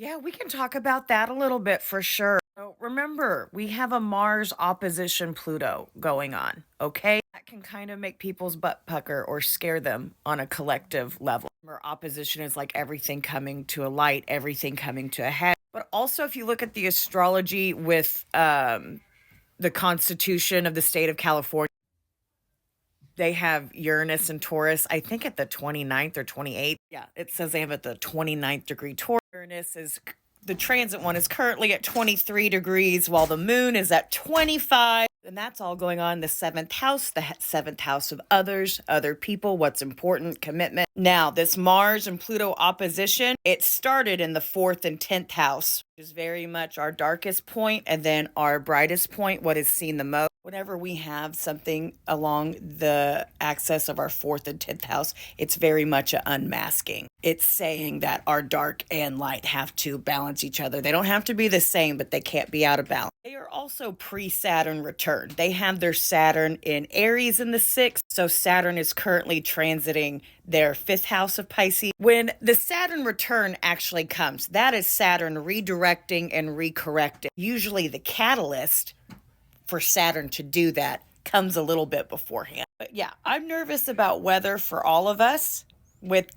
Yeah, we can talk about that a little bit for sure. So remember, we have a Mars opposition Pluto going on, okay? That can kind of make people's butt pucker or scare them on a collective level. Remember, opposition is like everything coming to a light, everything coming to a head. But also, if you look at the astrology with the Constitution of the state of California, they have Uranus and Taurus, I think at the 29th or 28th. Yeah, it says they have at the 29th degree Taurus. Uranus is the transit one is currently at 23 degrees, while the moon is at 25. And that's all going on in the seventh house, the seventh house of others, other people, what's important, commitment. Now, this Mars and Pluto opposition, it started in the fourth and 10th house, which is very much our darkest point and then our brightest point, what is seen the most. Whenever we have something along the axis of our fourth and 10th house, it's very much an unmasking. It's saying that our dark and light have to balance each other. They don't have to be the same, but they can't be out of balance. They are also pre-Saturn return. They have their Saturn in Aries in the sixth. So Saturn is currently transiting their fifth house of Pisces. When the Saturn return actually comes, that is Saturn redirecting and recorrecting. Usually the catalyst for Saturn to do that comes a little bit beforehand. But yeah, I'm nervous about weather for all of us with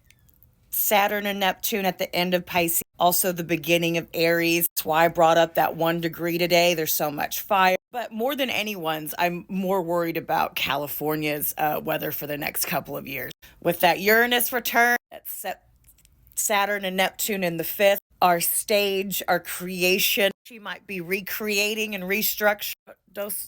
Saturn and Neptune at the end of Pisces, also the beginning of Aries. That's why I brought up that 1 degree today. There's so much fire. But more than anyone's, I'm more worried about California's weather for the next couple of years. With that Uranus return, that's Saturn and Neptune in the fifth, our stage, our creation, she might be recreating and restructuring.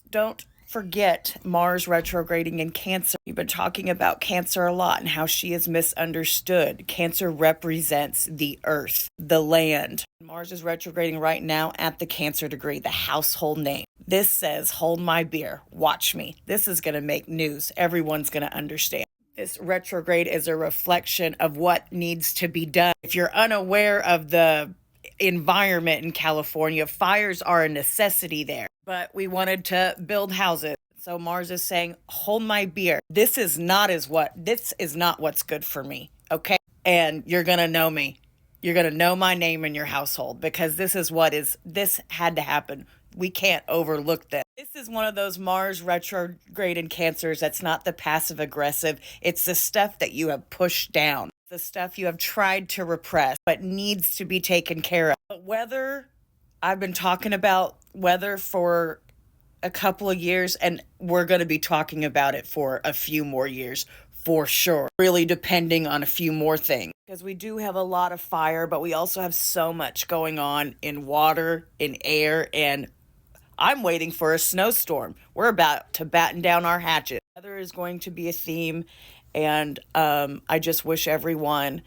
Don't forget Mars retrograding in Cancer. We've been talking about Cancer a lot and how she is misunderstood. Cancer represents the earth, the land. Mars is retrograding right now at the Cancer degree, the household name. This says, hold my beer, watch me. This is going to make news. Everyone's going to understand. This retrograde is a reflection of what needs to be done. If you're unaware of the environment in California, fires are a necessity there. But we wanted to build houses. So Mars is saying, hold my beer. This is not what's good for me. Okay. And you're going to know me. You're going to know my name in your household because this had to happen. We can't overlook this. This is one of those Mars retrograde in Cancers that's not the passive aggressive. It's the stuff that you have pushed down, the stuff you have tried to repress, but needs to be taken care of. But weather, I've been talking about weather for a couple of years, and we're going to be talking about it for a few more years for sure, really depending on a few more things. Because we do have a lot of fire, but we also have so much going on in water, in air, and I'm waiting for a snowstorm. We're about to batten down our hatches. Weather is going to be a theme, and I just wish everyone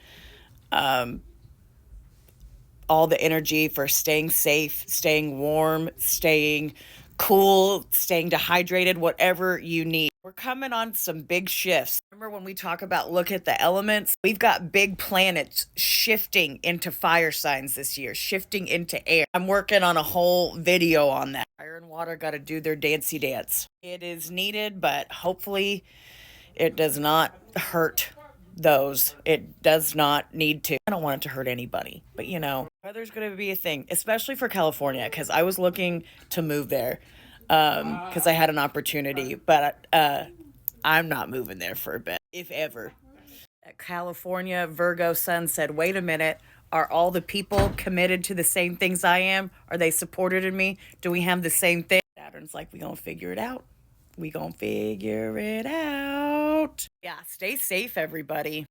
all the energy for staying safe, staying warm, staying cool, staying dehydrated, whatever you need. We're coming on some big shifts. Remember when we talk about look at the elements? We've got big planets shifting into fire signs this year, shifting into air. I'm working on a whole video on that. Fire and water got to do their dancey dance. It is needed, but hopefully it does not hurt those. It does not need to. I don't want it to hurt anybody, but weather's going to be a thing, especially for California, because I was looking to move there because I had an opportunity, but I'm not moving there for a bit, if ever. California Virgo sun said, wait a minute, are all the people committed to the same things I am? Are they supported in me? Do we have the same thing? Saturn's like, we gonna figure it out. We gonna figure it out. Yeah, stay safe, everybody.